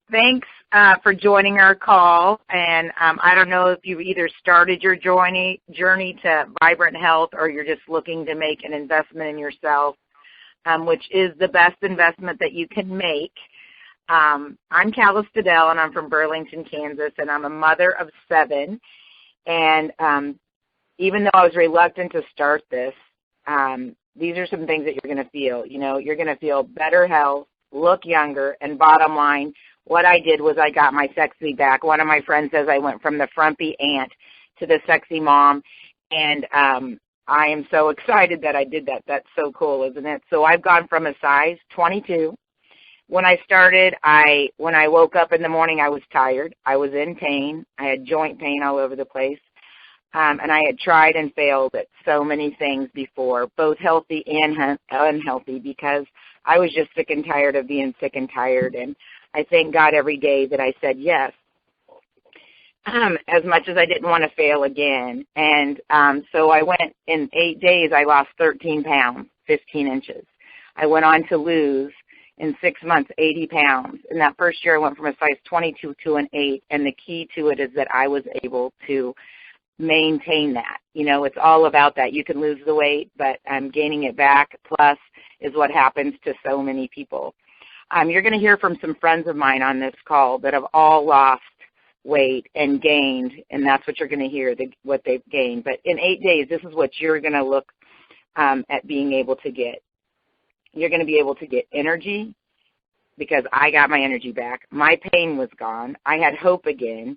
Thanks for joining our call. And I don't know if you either started your journey to vibrant health or you're just looking to make an investment in yourself, which is the best investment that you can make. I'm Cala Stadel, and I'm from Burlington, Kansas, and I'm a mother of 7. And even though I was reluctant to start this, these are some things that you're going to feel. You know, you're going to feel better health, look younger, and bottom line, what I did was I got my sexy back. One of my friends says I went from the frumpy aunt to the sexy mom, and I am so excited that I did that. That's so cool, isn't it? So I've gone from a size 22. When I started, when I woke up in the morning, I was tired. I was in pain. I had joint pain all over the place. And I had tried and failed at so many things before, both healthy and unhealthy, because I was just sick and tired of being sick and tired. And I thank God every day that I said yes, as much as I didn't want to fail again. And so I went in 8 days, I lost 13 pounds, 15 inches. I went on to lose in 6 months 80 pounds. In that first year, I went from a size 22 to an 8. And the key to it is that I was able to maintain that. You know, it's all about that. You can lose the weight, but gaining it back plus is what happens to so many people. You're going to hear from some friends of mine on this call that have all lost weight and gained, and that's what you're going to hear, what they've gained. But in 8 days, this is what you're going to look at being able to get. You're going to be able to get energy, because I got my energy back. My pain was gone. I had hope again,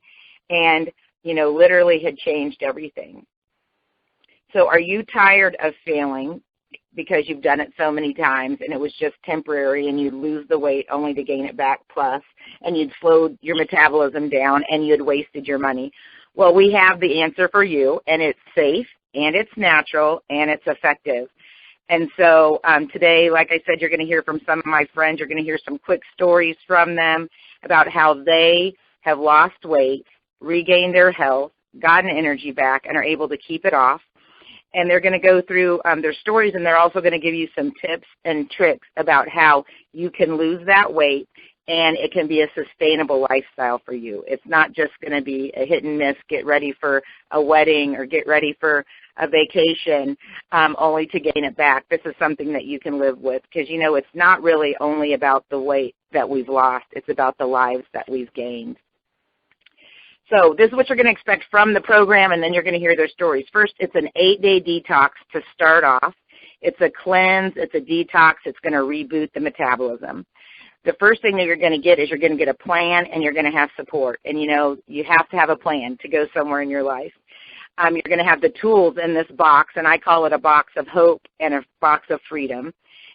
and you know, literally had changed everything. So are you tired of failing because you've done it so many times and it was just temporary and you'd lose the weight only to gain it back plus, and you'd slowed your metabolism down and you'd wasted your money? Well, we have the answer for you, and it's safe and it's natural and it's effective. And so today, like I said, you're going to hear from some of my friends. You're going to hear some quick stories from them about how they have lost weight, regained their health, gotten energy back, and are able to keep it off. And they're going to go through their stories, and they're also going to give you some tips and tricks about how you can lose that weight, and it can be a sustainable lifestyle for you. It's not just going to be a hit and miss, get ready for a wedding or get ready for a vacation only to gain it back. This is something that you can live with, because, you know, it's not really only about the weight that we've lost. It's about the lives that we've gained. So this is what you're going to expect from the program, and then you're going to hear their stories. First, it's an 8-day detox to start off. It's a cleanse. It's a detox. It's going to reboot the metabolism. The first thing that you're going to get is you're going to get a plan, and you're going to have support. And, you know, you have to have a plan to go somewhere in your life. You're going to have the tools in this box, and I call it a box of hope and a box of freedom.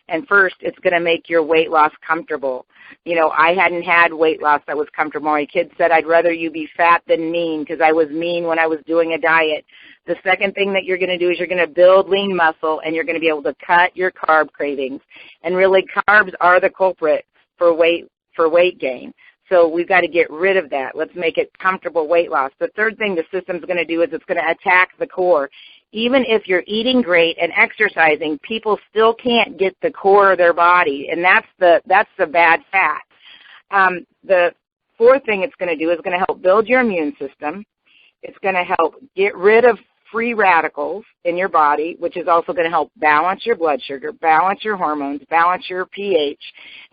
And first, it's going to make your weight loss comfortable. You know, I hadn't had weight loss that was comfortable. My kids said, I'd rather you be fat than mean, because I was mean when I was doing a diet. The second thing that you're going to do is you're going to build lean muscle, and you're going to be able to cut your carb cravings. And really, carbs are the culprit for weight gain. So we've got to get rid of that. Let's make it comfortable weight loss. The third thing the system's going to do is it's going to attack the core. Even if you're eating great and exercising, people still can't get the core of their body, and that's the bad fat. The fourth thing it's going to do is going to help build your immune system. It's going to help get rid of free radicals in your body, which is also going to help balance your blood sugar, balance your hormones, balance your pH.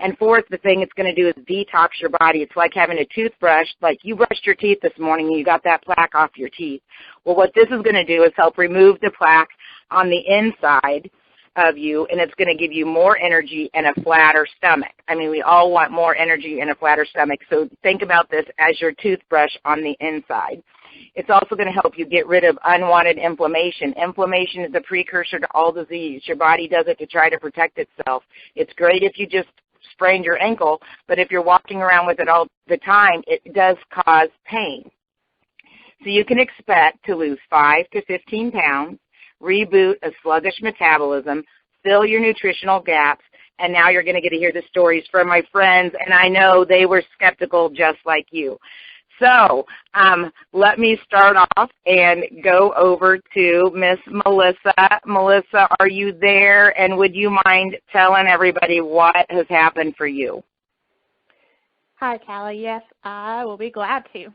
And fourth, the thing it's going to do is detox your body. It's like having a toothbrush, like you brushed your teeth this morning and you got that plaque off your teeth. Well, what this is going to do is help remove the plaque on the inside of you, and it's going to give you more energy and a flatter stomach. I mean, we all want more energy and a flatter stomach, so think about this as your toothbrush on the inside. It's also going to help you get rid of unwanted inflammation. Inflammation is a precursor to all disease. Your body does it to try to protect itself. It's great if you just sprained your ankle, but if you're walking around with it all the time, it does cause pain. So you can expect to lose 5 to 15 pounds, reboot a sluggish metabolism, fill your nutritional gaps, and now you're going to get to hear the stories from my friends, and I know they were skeptical just like you. So let me start off and go over to Miss Melissa. Melissa, are you there? And would you mind telling everybody what has happened for you? Hi, Cala. Yes, I will be glad to.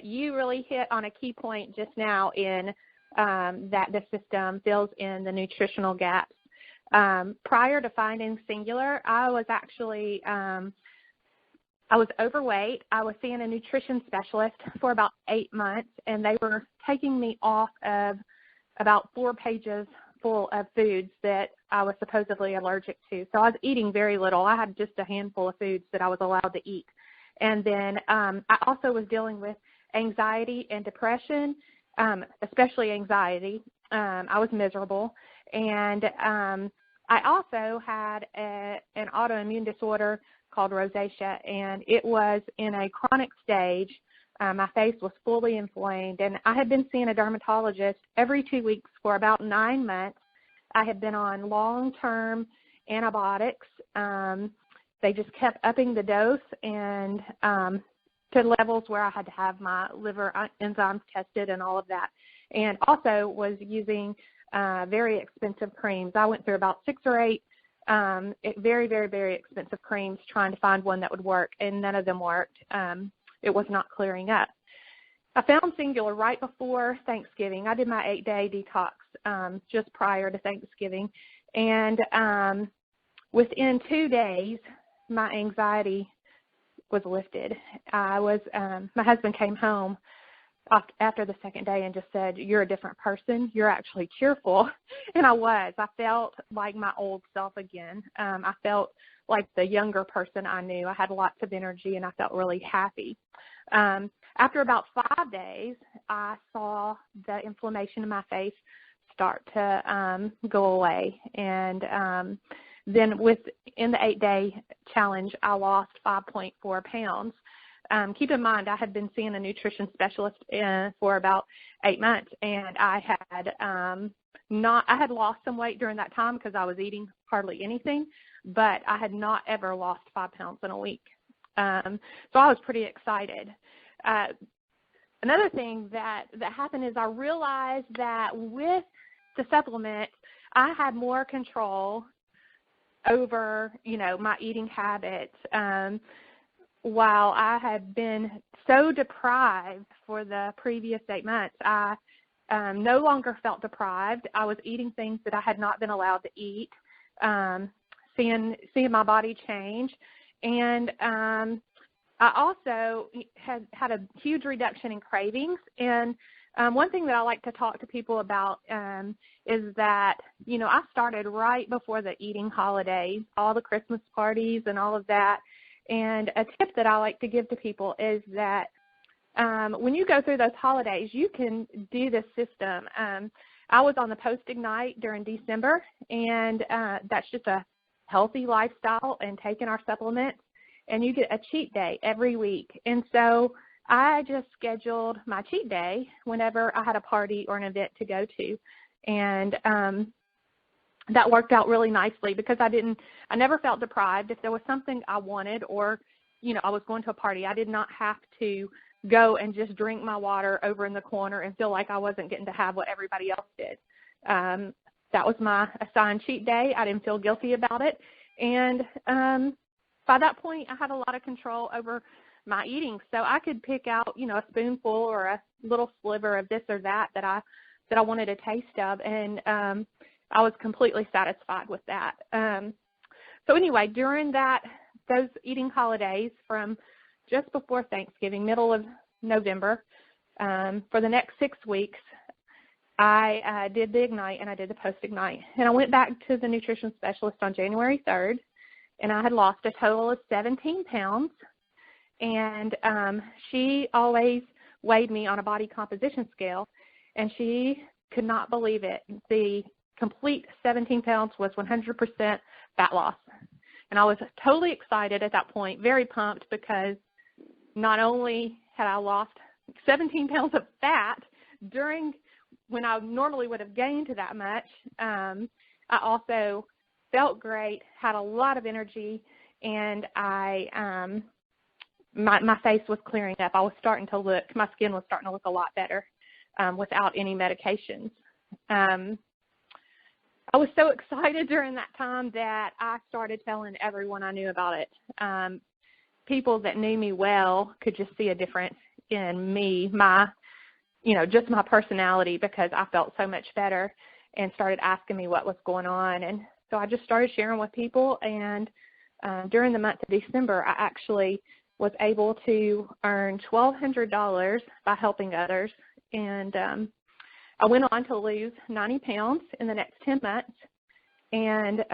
You really hit on a key point just now in that the system fills in the nutritional gaps. Prior to finding Singular, I was actually I was overweight. I was seeing a nutrition specialist for about 8 months, and they were taking me off of about 4 pages full of foods that I was supposedly allergic to. So I was eating very little. I had just a handful of foods that I was allowed to eat. And then I also was dealing with anxiety and depression, especially anxiety. I was miserable. And I also had an autoimmune disorder called rosacea, and it was in a chronic stage. My face was fully inflamed, and I had been seeing a dermatologist every 2 weeks for about 9 months. I had been on long-term antibiotics. They just kept upping the dose and to levels where I had to have my liver enzymes tested and all of that, and also was using very expensive creams. I went through about 6 or 8 very, very, very expensive creams trying to find one that would work, and none of them worked. It was not clearing up. I found Singular right before Thanksgiving. I did my 8-day detox just prior to Thanksgiving, and within 2 days, my anxiety was lifted. My husband came home after the second day and just said, "You're a different person. You're actually cheerful." And I was. I felt like my old self again. I felt like the younger person I knew. I had lots of energy, and I felt really happy. After about 5 days, I saw the inflammation in my face start to go away. And then in the 8-day challenge, I lost 5.4 pounds. Keep in mind, I had been seeing a nutrition specialist for about 8 months, and I had lost some weight during that time because I was eating hardly anything, but I had not ever lost 5 pounds in a week. So I was pretty excited. Another thing that happened is I realized that with the supplement, I had more control over, my eating habits. While I had been so deprived for the previous 8 months, I no longer felt deprived. I was eating things that I had not been allowed to eat, seeing my body change. And I also had a huge reduction in cravings. And one thing that I like to talk to people about is that, I started right before the eating holidays, all the Christmas parties and all of that. And a tip that I like to give to people is that when you go through those holidays, you can do this system. I was on the post-ignite during December, and that's just a healthy lifestyle and taking our supplements, and you get a cheat day every week. And so I just scheduled my cheat day whenever I had a party or an event to go to. And that worked out really nicely because I never felt deprived. If there was something I wanted or, I was going to a party, I did not have to go and just drink my water over in the corner and feel like I wasn't getting to have what everybody else did. That was my assigned cheat day. I didn't feel guilty about it. And by that point, I had a lot of control over my eating. So I could pick out, a spoonful or a little sliver of this or that I wanted a taste of. And I was completely satisfied with that. So anyway, during those eating holidays from just before Thanksgiving, middle of November, for the next 6 weeks, I did the Ignite and I did the Post-Ignite. And I went back to the nutrition specialist on January 3rd, and I had lost a total of 17 pounds. And she always weighed me on a body composition scale, and she could not believe it. The complete 17 pounds was 100% fat loss. And I was totally excited at that point, very pumped, because not only had I lost 17 pounds of fat during when I normally would have gained that much, I also felt great, had a lot of energy, and my face was clearing up. My skin was starting to look a lot better without any medications. I was so excited during that time that I started telling everyone I knew about it. people that knew me well could just see a difference in me, my, just my personality, because I felt so much better and started asking me what was going on. And so I just started sharing with people. And during the month of December, I actually was able to earn $1,200 by helping others. And I went on to lose 90 pounds in the next 10 months. And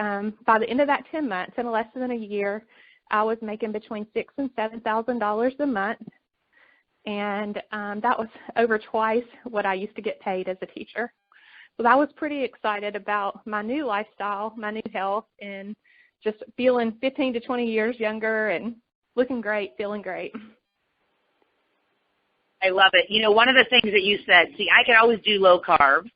by the end of that 10 months, in less than a year, I was making between $6,000 and $7,000 a month. And that was over twice what I used to get paid as a teacher. So I was pretty excited about my new lifestyle, my new health, and just feeling 15 to 20 years younger and looking great, feeling great. I love it. One of the things that you said, see, I could always do low carb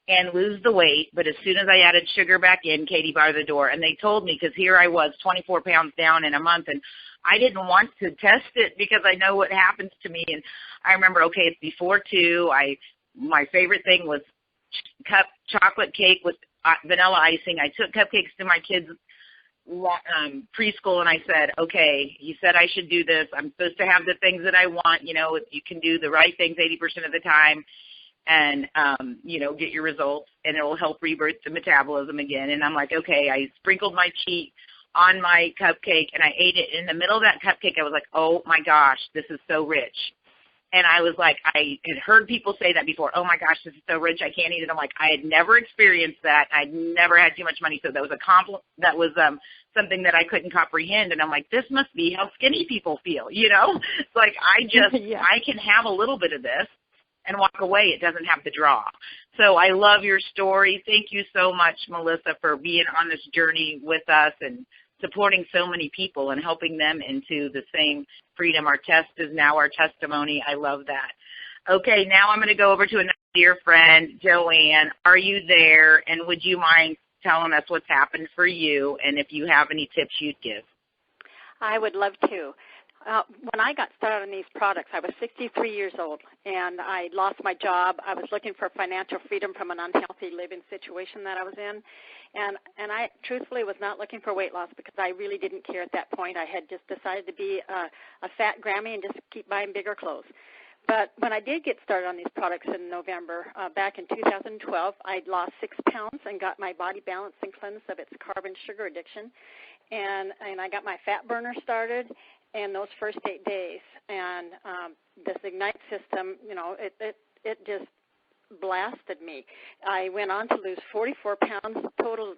and lose the weight, but as soon as I added sugar back in, Katie barred the door. And they told me, because here I was 24 pounds down in a month, and I didn't want to test it because I know what happens to me. And I remember, okay, it's before 2. My favorite thing was chocolate cake with vanilla icing. I took cupcakes to my kids' preschool, and I said, okay, you said I should do this. I'm supposed to have the things that I want. You can do the right things 80% of the time and, get your results, and it will help rebirth the metabolism again. And I'm like, okay, I sprinkled my cheat on my cupcake, and I ate it. In the middle of that cupcake, I was like, oh, my gosh, this is so rich. And I was like, I had heard people say that before. Oh, my gosh, this is so rich, I can't eat it. I'm like, I had never experienced that. I'd never had too much money, so that was something that I couldn't comprehend. And I'm like, this must be how skinny people feel, It's like Yeah. I can have a little bit of this and walk away. It doesn't have the draw. So I love your story. Thank you so much, Melissa, for being on this journey with us and supporting so many people and helping them into the same freedom. Our test is now our testimony. I love that. Okay, now I'm going to go over to another dear friend, Joanne. Are you there? And would you mind telling us what's happened for you and if you have any tips you'd give? I would love to. When I got started on these products, I was 63 years old, and I lost my job. I was looking for financial freedom from an unhealthy living situation that I was in, and I truthfully was not looking for weight loss because I really didn't care at that point. I had just decided to be a fat Grammy and just keep buying bigger clothes. But when I did get started on these products in November, back in 2012, I lost 6 pounds and got my body balanced and cleansed of its carb and sugar addiction, and I got my fat burner started in those first 8 days. And this Ignite system, it just blasted me. I went on to lose 44 pounds total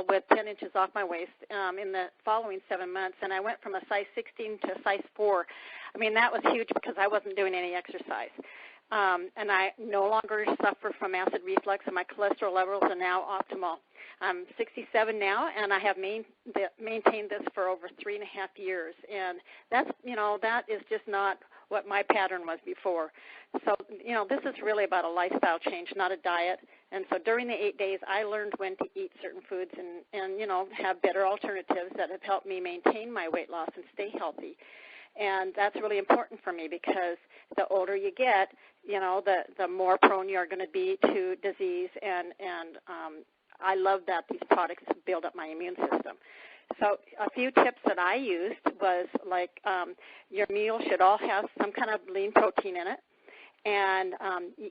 with 10 inches off my waist in the following 7 months, and I went from a size 16 to a size 4. I mean, that was huge because I wasn't doing any exercise. And I no longer suffer from acid reflux, and my cholesterol levels are now optimal. I'm 67 now, and I have maintained this for over 3.5 years. And that is just not what my pattern was before. So, this is really about a lifestyle change, not a diet. And so during the 8 days, I learned when to eat certain foods and have better alternatives that have helped me maintain my weight loss and stay healthy. And that's really important for me because the older you get, the more prone you are going to be to disease. And I love that these products build up my immune system. So a few tips that I used was like your meal should all have some kind of lean protein in it. And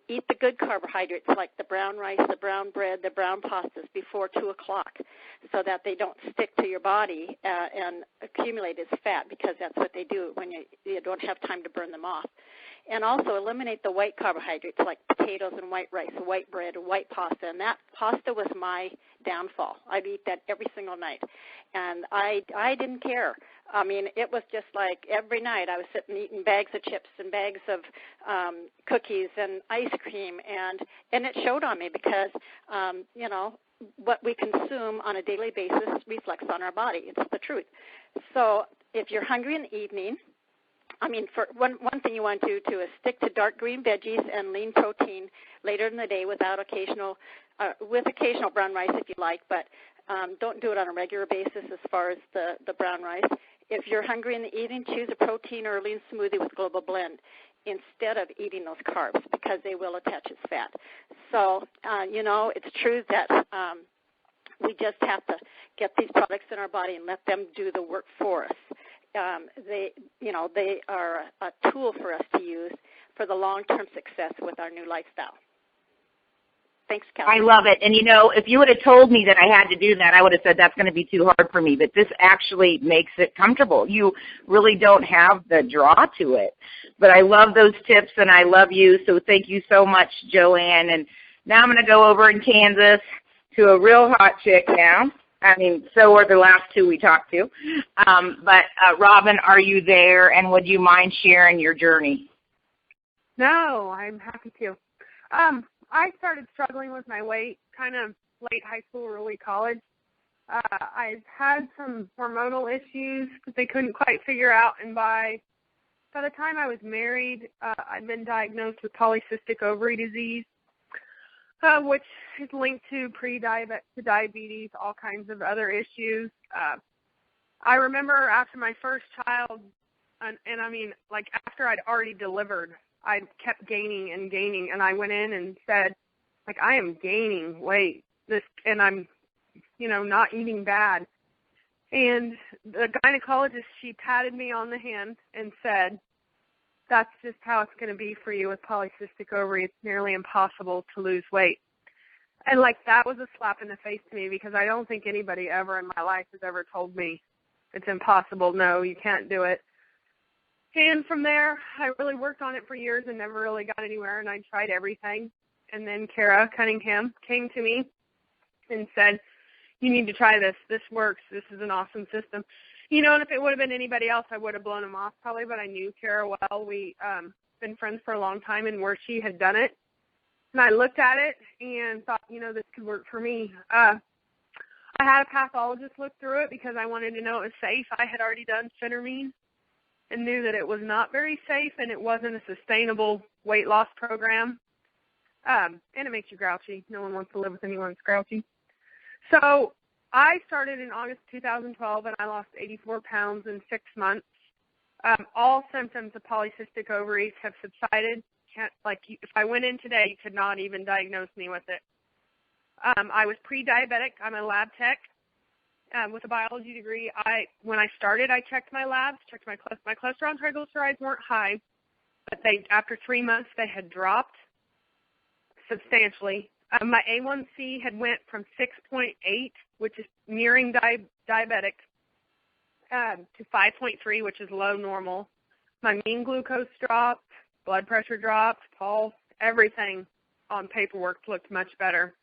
eat the good carbohydrates like the brown rice, the brown bread, the brown pastas before 2 o'clock so that they don't stick to your body and accumulate as fat, because that's what they do when you don't have time to burn them off. And also eliminate the white carbohydrates like potatoes and white rice, white bread, white pasta. And that pasta was my downfall. I'd eat that every single night. And I didn't care. I mean, it was just like every night I was sitting eating bags of chips and bags of cookies and ice cream. And it showed on me because, what we consume on a daily basis reflects on our body. It's the truth. So if you're hungry in the evening, for one thing you want to do is stick to dark green veggies and lean protein later in the day with occasional brown rice if you like, but don't do it on a regular basis as far as the brown rice. If you're hungry in the evening, choose a protein or a lean smoothie with Global Blend instead of eating those carbs because they will attach as fat. So, it's true that We just have to get these products in our body and let them do the work for us. They are a tool for us to use for the long-term success with our new lifestyle. Thanks, Cala. I love it. And, if you would have told me that I had to do that, I would have said that's going to be too hard for me. But this actually makes it comfortable. You really don't have the draw to it. But I love those tips, and I love you. So thank you so much, Joanne. And now I'm going to go over in Kansas to a real hot chick now. I mean, so are the last two we talked to. But Robin, are you there? And would you mind sharing your journey? No, I'm happy to. I started struggling with my weight kind of late high school, early college. I've had some hormonal issues that they couldn't quite figure out, and by the time I was married, I'd been diagnosed with polycystic ovary disease, which is linked to diabetes, all kinds of other issues. I remember after my first child, and I mean, like after I'd already delivered, I kept gaining and gaining, and I went in and said, like, I am gaining weight, and I'm, not eating bad. And the gynecologist, she patted me on the hand and said, that's just how it's going to be for you with polycystic ovary. It's nearly impossible to lose weight. And, like, that was a slap in the face to me because I don't think anybody ever in my life has ever told me it's impossible. No, you can't do it. And from there, I really worked on it for years and never really got anywhere, and I tried everything. And then Kara Cunningham came to me and said, you need to try this. This works. This is an awesome system. And if it would have been anybody else, I would have blown them off probably, but I knew Kara well. We been friends for a long time, and where she had done it. And I looked at it and thought, this could work for me. I had a pathologist look through it because I wanted to know it was safe. I had already done phentermine and knew that it was not very safe and it wasn't a sustainable weight loss program. And it makes you grouchy. No one wants to live with anyone that's grouchy. So I started in August 2012, and I lost 84 pounds in 6 months. All symptoms of polycystic ovaries have subsided. If I went in today, you could not even diagnose me with it. I was pre-diabetic. I'm a lab tech. With a biology degree, when I started, I checked my labs, checked my cholesterol and triglycerides weren't high, but after 3 months they had dropped substantially. My A1C had went from 6.8, which is nearing diabetic, to 5.3, which is low normal. My mean glucose dropped, blood pressure dropped, pulse, everything on paperwork looked much better.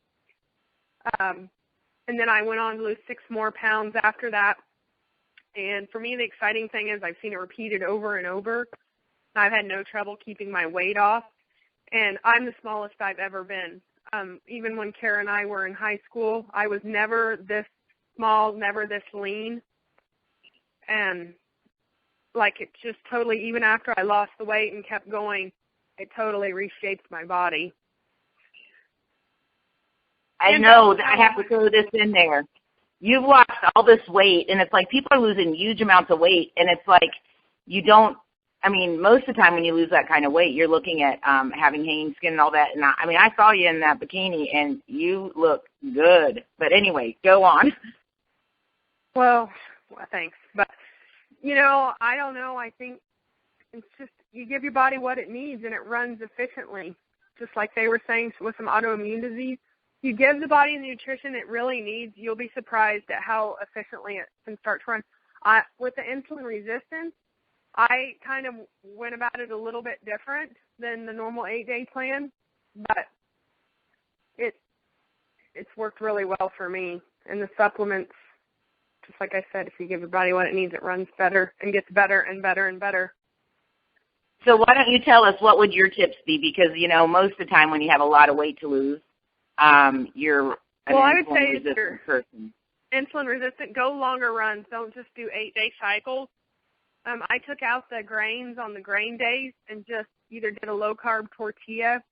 And then I went on to lose 6 more pounds after that. And for me, the exciting thing is I've seen it repeated over and over. I've had no trouble keeping my weight off. And I'm the smallest I've ever been. Even when Kara and I were in high school, I was never this small, never this lean. And it just totally, even after I lost the weight and kept going, it totally reshaped my body. I know that I have to throw this in there. You've lost all this weight, and it's like people are losing huge amounts of weight, and it's like most of the time when you lose that kind of weight, you're looking at having hanging skin and all that. And I saw you in that bikini, and you look good. But anyway, go on. Well, thanks. But, I don't know. I think it's just you give your body what it needs, and it runs efficiently, just like they were saying with some autoimmune disease. You give the body the nutrition it really needs, you'll be surprised at how efficiently it can start to run. With the insulin resistance, I kind of went about it a little bit different than the normal 8-day plan, but it's worked really well for me. And the supplements, just like I said, if you give your body what it needs, it runs better and gets better and better and better. So why don't you tell us what would your tips be? Because, most of the time when you have a lot of weight to lose, you're an insulin-resistant person. Insulin resistant, go longer runs. Don't just do 8-day cycles. I took out the grains on the grain days and just either did a low-carb tortilla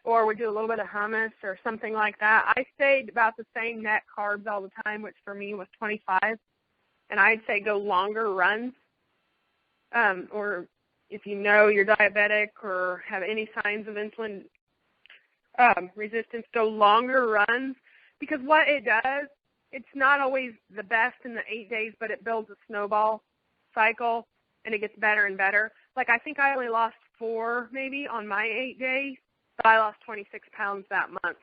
or would do a little bit of hummus or something like that. I stayed about the same net carbs all the time, which for me was 25. And I'd say go longer runs. Or if you know you're diabetic or have any signs of insulin resistance, go longer runs, because what it does it's not always the best in the 8 days, but it builds a snowball cycle, and it gets better and better. Like, I think I only lost 4 maybe on my 8 days, but I lost 26 pounds that month.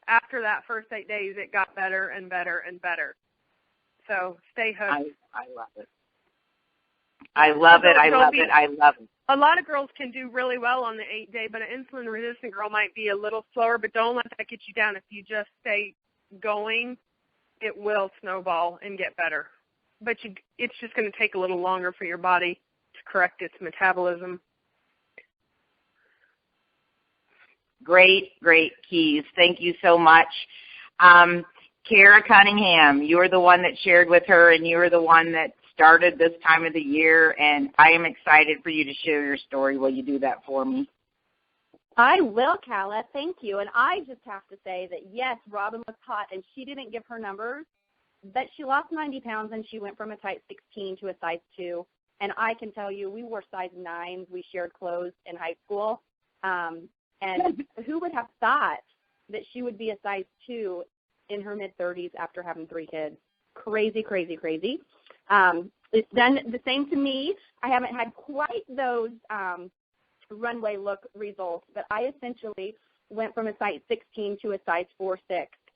After that first 8 days, it got better and better and better. So stay hooked. I love it. I love it. I love it. I love it. A lot of girls can do really well on the 8 day, but an insulin-resistant girl might be a little slower, but don't let that get you down. If you just stay going, it will snowball and get better. But it's just going to take a little longer for your body to correct its metabolism. Great keys. Thank you so much. Kara Cunningham, you were the one that shared with her, and you were the one that started this time of the year, and I am excited for you to share your story. Will you do that for me? I will, Cala. Thank you. And I just have to say that, yes, Robin was hot, and she didn't give her numbers, but she lost 90 pounds, and she went from a size 16 to a size 2. And I can tell you, we wore size 9s. We shared clothes in high school. And who would have thought that she would be a size 2 in her mid-30s after having 3 kids? Crazy, crazy, crazy. It's done the same to me. I haven't had quite those runway look results, but I essentially went from a size 16 to a size 4-6,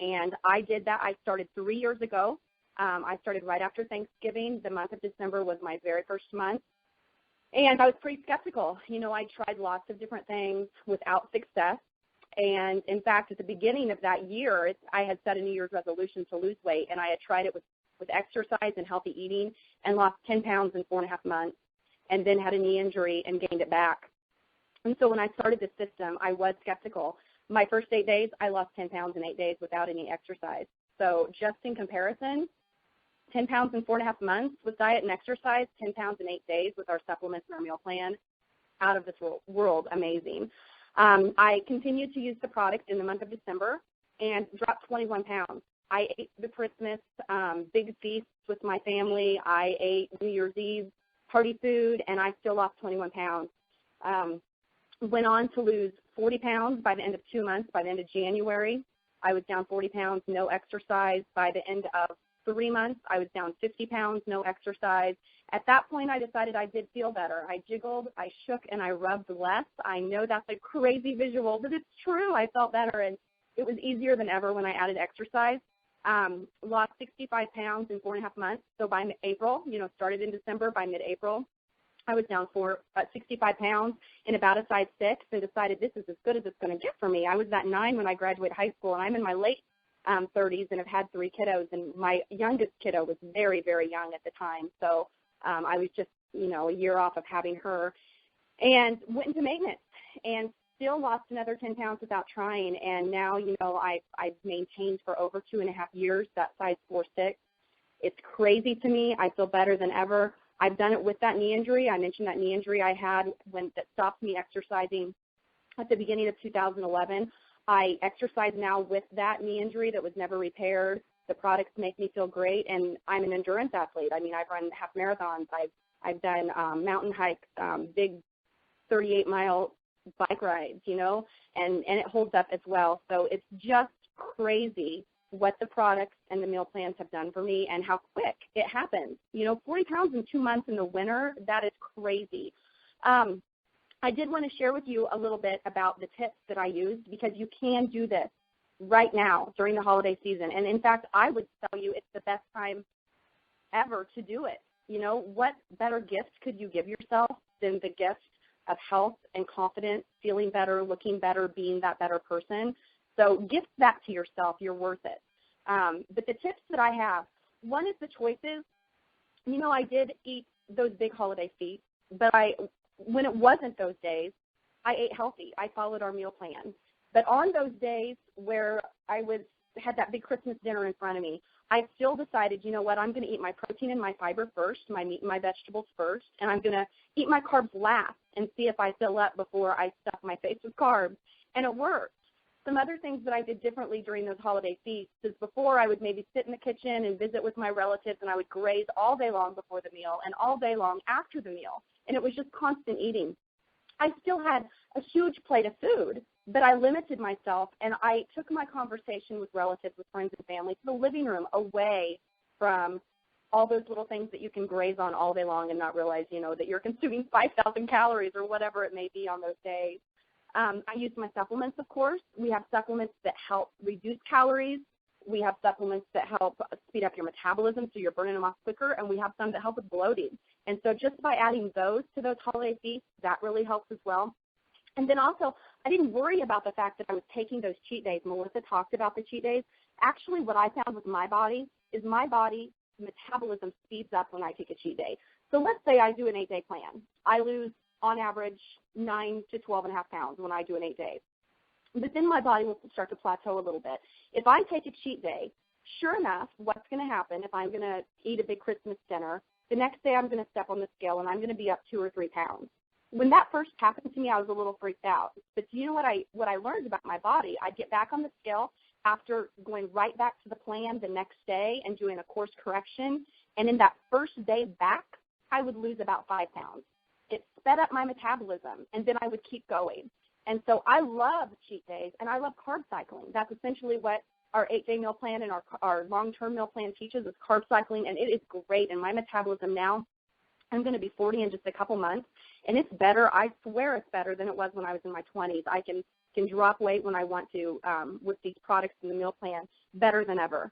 and I did that. I started 3 years ago. I started right after Thanksgiving. The month of December was my very first month, and I was pretty skeptical. You know, I tried lots of different things without success, and in fact, at the beginning of that year, I had set a New Year's resolution to lose weight, and I had tried it with exercise and healthy eating and lost 10 pounds in 4.5 months, and then had a knee injury and gained it back. And so when I started this system, I was skeptical. My first 8 days, I lost 10 pounds in 8 days without any exercise. So just in comparison, 10 pounds in 4.5 months with diet and exercise, 10 pounds in 8 days with our supplements and our meal plan, out of this world, amazing. I continued to use the product in the month of December and dropped 21 pounds. I ate the Christmas big feasts with my family. I ate New Year's Eve party food, and I still lost 21 pounds. Went on to lose 40 pounds by the end of 2 months. By the end of January, I was down 40 pounds, no exercise. By the end of 3 months, I was down 50 pounds, no exercise. At that point, I decided I did feel better. I jiggled, I shook, and I rubbed less. I know that's a crazy visual, but it's true. I felt better, and it was easier than ever when I added exercise. Lost 65 pounds in 4.5 months. So by April, started in December, by mid-April, I was down 65 pounds in about a size 6 and decided this is as good as it's going to get for me. I was that 9 when I graduated high school, and I'm in my late 30s and have had 3 kiddos, and my youngest kiddo was very, very young at the time. So I was just, a year off of having her, and went into maintenance and still lost another 10 pounds without trying. And now, I've maintained for over 2.5 years that size 4-6. It's crazy to me. I feel better than ever. I've done it with that knee injury. I mentioned that knee injury I had that stopped me exercising at the beginning of 2011. I exercise now with that knee injury that was never repaired. The products make me feel great, and I'm an endurance athlete. I mean, I've run half marathons. I've done mountain hikes, big 38-mile bike rides, and it holds up as well. So it's just crazy what the products and the meal plans have done for me and how quick it happens. 40 pounds in 2 months in the winter, that is crazy. I did want to share with you a little bit about the tips that I used, because you can do this right now during the holiday season. And in fact, I would tell you it's the best time ever to do it. What better gift could you give yourself than the gift of health and confidence, feeling better, looking better, being that better person? So gift that to yourself. You're worth it. But the tips that I have, one is the choices. I did eat those big holiday feasts, but when it wasn't those days, I ate healthy. I followed our meal plan. But on those days where I had that big Christmas dinner in front of me, I still decided, I'm going to eat my protein and my fiber first, my meat and my vegetables first, and I'm going to eat my carbs last and see if I fill up before I stuff my face with carbs. And it worked. Some other things that I did differently during those holiday feasts is before I would maybe sit in the kitchen and visit with my relatives, and I would graze all day long before the meal and all day long after the meal. And it was just constant eating. I still had a huge plate of food, but I limited myself, and I took my conversation with relatives, with friends and family to the living room, away from all those little things that you can graze on all day long and not realize, that you're consuming 5,000 calories or whatever it may be on those days. I use my supplements, of course. We have supplements that help reduce calories. We have supplements that help speed up your metabolism so you're burning them off quicker, and we have some that help with bloating. And so just by adding those to those holiday feasts, that really helps as well. And then also, I didn't worry about the fact that I was taking those cheat days. Melissa talked about the cheat days. Actually, what I found with my body is my body metabolism speeds up when I take a cheat day. So let's say I do an 8-day plan. I lose, on average, 9 to 12.5 pounds when I do an 8-day. But then my body will start to plateau a little bit. If I take a cheat day, sure enough, what's going to happen if I'm going to eat a big Christmas dinner, the next day I'm going to step on the scale and I'm going to be up 2 or 3 pounds. When that first happened to me, I was a little freaked out. But you know what I learned about my body? I'd get back on the scale after going right back to the plan the next day and doing a course correction. And in that first day back, I would lose about 5 pounds. It sped up my metabolism, and then I would keep going. And so I love cheat days, and I love carb cycling. That's essentially what our 8-day meal plan and our long-term meal plan teaches, is carb cycling, and it is great. And my metabolism now, I'm going to be 40 in just a couple months, and it's better. I swear it's better than it was when I was in my 20s. I can drop weight when I want to with these products in the meal plan better than ever.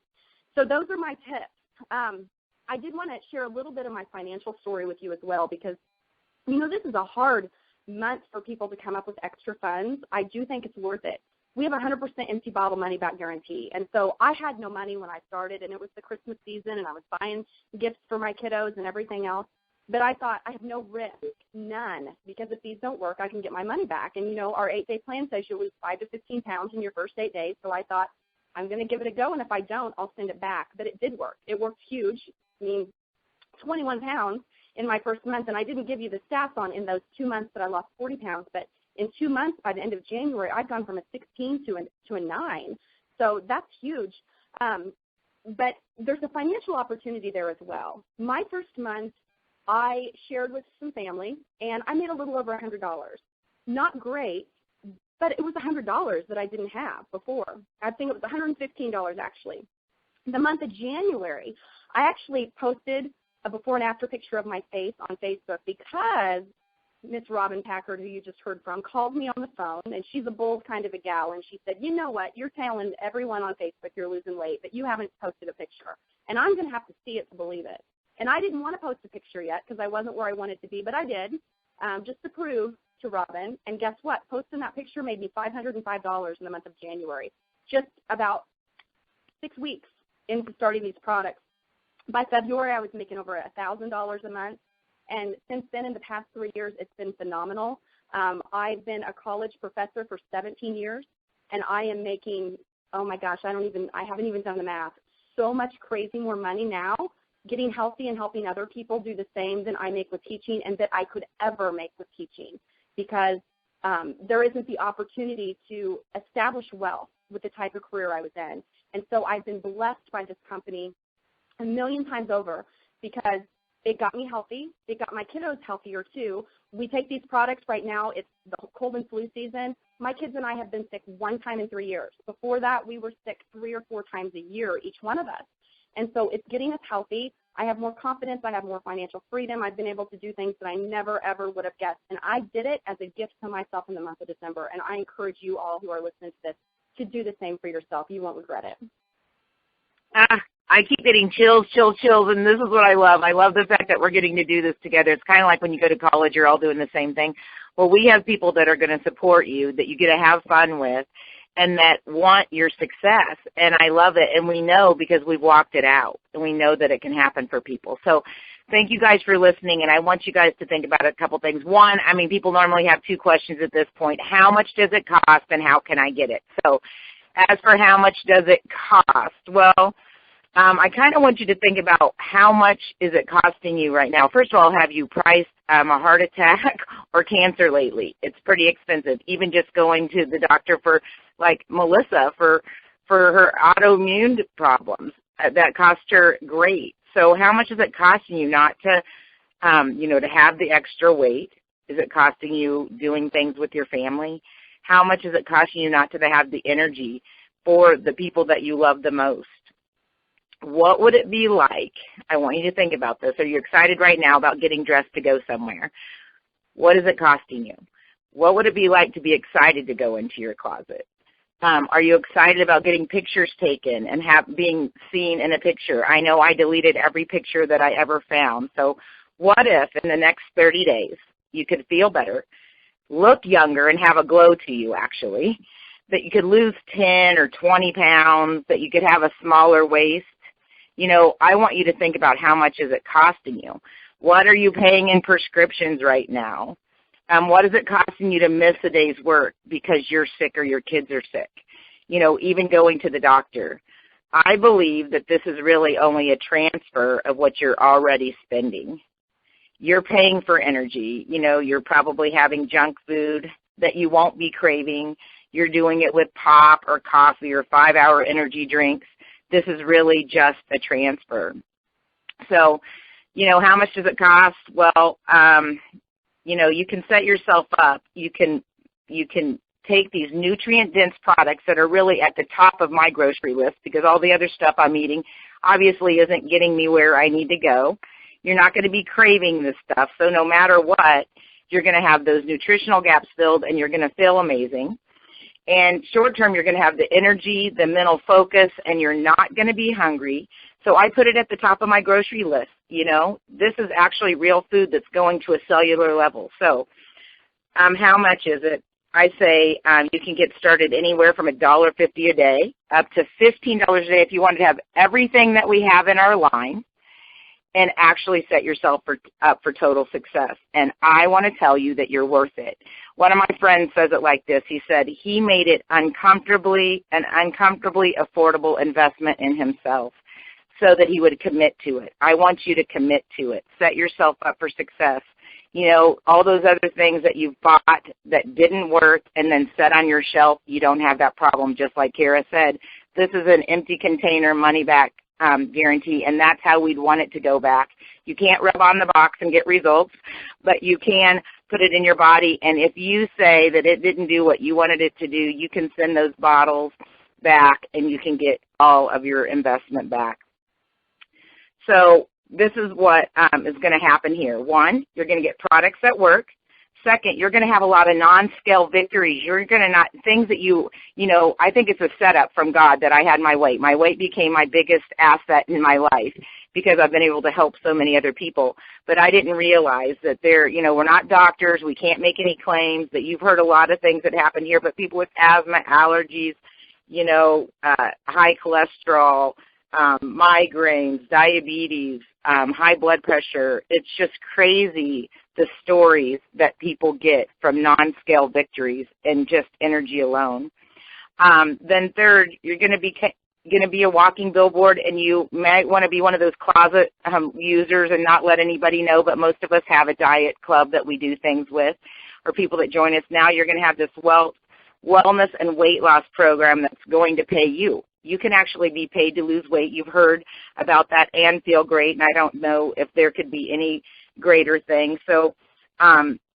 So those are my tips. I did want to share a little bit of my financial story with you as well, because, this is a hard month for people to come up with extra funds. I do think it's worth it. We have 100% empty bottle money back guarantee. And so I had no money when I started, and it was the Christmas season, and I was buying gifts for my kiddos and everything else. But I thought, I have no risk, none, because if these don't work, I can get my money back. And, our 8-day plan says you'll lose 5 to 15 pounds in your first 8 days. So I thought, I'm going to give it a go, and if I don't, I'll send it back. But it did work. It worked huge. 21 pounds in my first month. And I didn't give you the stats on in those 2 months that I lost 40 pounds. But in 2 months, by the end of January, I'd gone from a 16 to a 9. So that's huge. But there's a financial opportunity there as well. My first month, I shared with some family, and I made a little over $100. Not great, but it was $100 that I didn't have before. I think it was $115 actually. The month of January, I actually posted a before and after picture of my face on Facebook because Miss Robin Packard, who you just heard from, called me on the phone, and she's a bold kind of a gal, and she said, you know what, you're telling everyone on Facebook you're losing weight, but you haven't posted a picture, and I'm going to have to see it to believe it. And I didn't want to post a picture yet because I wasn't where I wanted to be, but I did, just to prove to Robin. And guess what? Posting that picture made me $505 in the month of January, just about 6 weeks into starting these products. By February, I was making over $1,000 a month. And since then, in the past 3 years, it's been phenomenal. I've been a college professor for 17 years, and I am making, oh my gosh, I haven't even done the math, so much crazy more money now getting healthy and helping other people do the same than I make with teaching and that I could ever make with teaching, because there isn't the opportunity to establish wealth with the type of career I was in. And so I've been blessed by this company a million times over because it got me healthy. It got my kiddos healthier too. We take these products right now. It's the cold and flu season. My kids and I have been sick 1 time in 3 years. Before that, we were sick 3 or 4 times a year, each one of us. And so it's getting us healthy. I have more confidence. I have more financial freedom. I've been able to do things that I never, ever would have guessed. And I did it as a gift to myself in the month of December. And I encourage you all who are listening to this to do the same for yourself. You won't regret it. I keep getting chills, and this is what I love. I love the fact that we're getting to do this together. It's kind of like when you go to college, you're all doing the same thing. Well, we have people that are going to support you, that you get to have fun with, and that want your success, and I love it, and we know because we've walked it out, and we know that it can happen for people. So thank you guys for listening, and I want you guys to think about a couple things. One, people normally have 2 questions at this point. How much does it cost, and how can I get it? So as for how much does it cost, well, I kind of want you to think about how much is it costing you right now. First of all, have you priced a heart attack or cancer lately? It's pretty expensive. Even just going to the doctor for, like Melissa, for her autoimmune problems, that cost her great. So how much is it costing you not to, to have the extra weight, is it costing you doing things with your family? How much is it costing you not to have the energy for the people that you love the most? What would it be like? I want you to think about this. Are you excited right now about getting dressed to go somewhere? What is it costing you? What would it be like to be excited to go into your closet? Are you excited about getting pictures taken and being seen in a picture? I know I deleted every picture that I ever found. So what if in the next 30 days you could feel better, look younger, and have a glow to you, actually, that you could lose 10 or 20 pounds, that you could have a smaller waist? You know, I want you to think about how much is it costing you. What are you paying in prescriptions right now? What is it costing you to miss a day's work because you're sick or your kids are sick? You know, even going to the doctor. I believe that this is really only a transfer of what you're already spending. You're paying for energy. You know, you're probably having junk food that you won't be craving. You're doing it with pop or coffee or 5-hour energy drinks. This is really just a transfer. So, you know, how much does it cost? Well, you know, you can set yourself up. You can take these nutrient-dense products that are really at the top of my grocery list, because all the other stuff I'm eating obviously isn't getting me where I need to go. You're not going to be craving this stuff. So no matter what, you're going to have those nutritional gaps filled, and you're going to feel amazing. And short term, you're going to have the energy, the mental focus, and you're not going to be hungry. So I put it at the top of my grocery list. You know, this is actually real food that's going to a cellular level. So how much is it? I say you can get started anywhere from $1.50 a day up to $15 a day if you wanted to have everything that we have in our line and actually set yourself up for total success. And I want to tell you that you're worth it. One of my friends says it like this. He said he made it an uncomfortably affordable investment in himself so that he would commit to it. I want you to commit to it. Set yourself up for success. You know, all those other things that you bought that didn't work and then set on your shelf, you don't have that problem, just like Kara said. This is an empty container money-back guarantee, and that's how we'd want it to go back. You can't rub on the box and get results, but you can put it in your body, and if you say that it didn't do what you wanted it to do, you can send those bottles back and you can get all of your investment back. So this is what is going to happen here. One, you're going to get products that work. Second, you're going to have a lot of non-scale victories. You're going to not, things that you know, I think it's a setup from God that I had my weight. My weight became my biggest asset in my life because I've been able to help so many other people. But I didn't realize that we're not doctors. We can't make any claims. That you've heard a lot of things that happen here, but people with asthma, allergies, high cholesterol, migraines, diabetes, high blood pressure. It's just crazy the stories that people get from non-scale victories and just energy alone. Then third, you're going to be a walking billboard, and you might want to be one of those closet users and not let anybody know, but most of us have a diet club that we do things with, or people that join us. Now you're going to have this wellness and weight loss program that's going to pay you. You can actually be paid to lose weight. You've heard about that and feel great, and I don't know if there could be any greater thing. So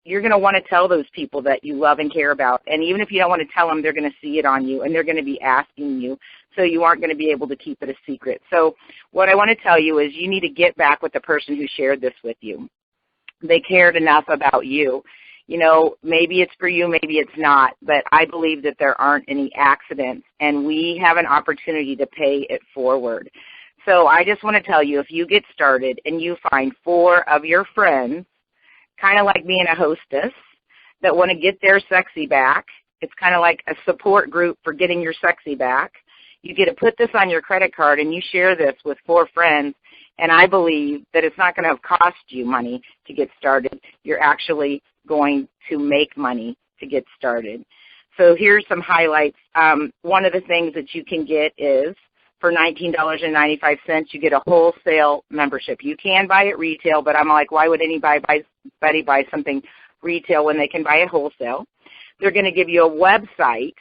you're going to want to tell those people that you love and care about. And even if you don't want to tell them, they're going to see it on you, and they're going to be asking you. So you aren't going to be able to keep it a secret. So what I want to tell you is you need to get back with the person who shared this with you. They cared enough about you. You know, maybe it's for you, maybe it's not, but I believe that there aren't any accidents, and we have an opportunity to pay it forward. So I just want to tell you, if you get started and you find 4 of your friends, kind of like being a hostess, that want to get their sexy back, it's kind of like a support group for getting your sexy back. You get to put this on your credit card and you share this with 4 friends, and I believe that it's not going to have cost you money to get started. You're actually going to make money to get started. So here's some highlights. One of the things that you can get is for $19.95, you get a wholesale membership. You can buy it retail, but I'm like, why would anybody buy something retail when they can buy it wholesale? They're going to give you a website,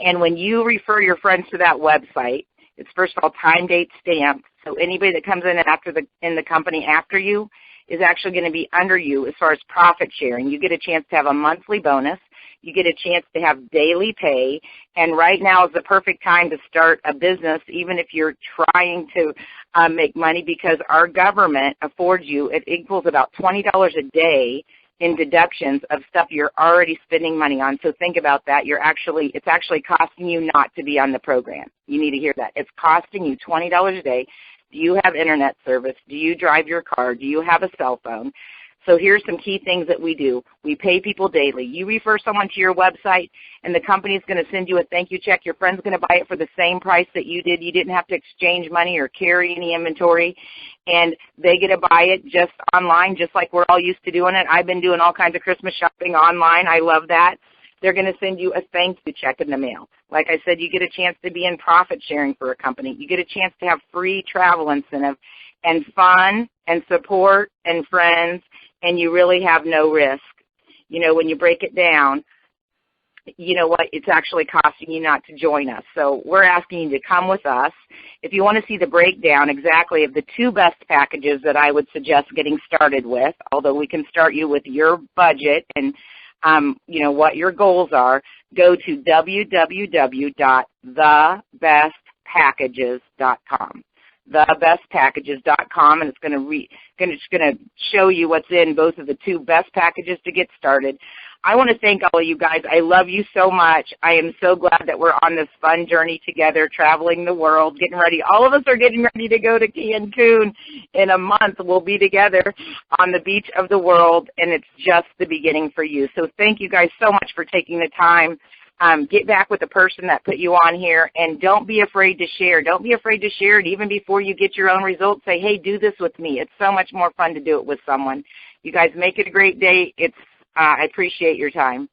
and when you refer your friends to that website, it's first of all time, date, stamped. So anybody that comes in the company after you is actually going to be under you as far as profit sharing. You get a chance to have a monthly bonus. You get a chance to have daily pay, and right now is the perfect time to start a business, even if you're trying to make money, because our government affords you, it equals about $20 a day in deductions of stuff you're already spending money on. So think about that. It's actually costing you not to be on the program. You need to hear that. It's costing you $20 a day. Do you have internet service? Do you drive your car? Do you have a cell phone? So here's some key things that we do. We pay people daily. You refer someone to your website, and the company is going to send you a thank you check. Your friend's going to buy it for the same price that you did. You didn't have to exchange money or carry any inventory, and they get to buy it just online, just like we're all used to doing it. I've been doing all kinds of Christmas shopping online. I love that. They're going to send you a thank you check in the mail. Like I said, you get a chance to be in profit sharing for a company. You get a chance to have free travel incentive and fun and support and friends, and you really have no risk. You know, when you break it down, you know what, it's actually costing you not to join us. So we're asking you to come with us. If you want to see the breakdown exactly of the 2 best packages that I would suggest getting started with, although we can start you with your budget and you know, what your goals are, go to www.thebestpackages.com. thebestpackages.com, and it's going to show you what's in both of the 2 best packages to get started. I want to thank all of you guys. I love you so much. I am so glad that we're on this fun journey together, traveling the world, getting ready. All of us are getting ready to go to Cancun in a month. We'll be together on the beach of the world, and it's just the beginning for you. So thank you guys so much for taking the time. Get back with the person that put you on here, and don't be afraid to share. Don't be afraid to share it even before you get your own results. Say, hey, do this with me. It's so much more fun to do it with someone. You guys make it a great day. I appreciate your time.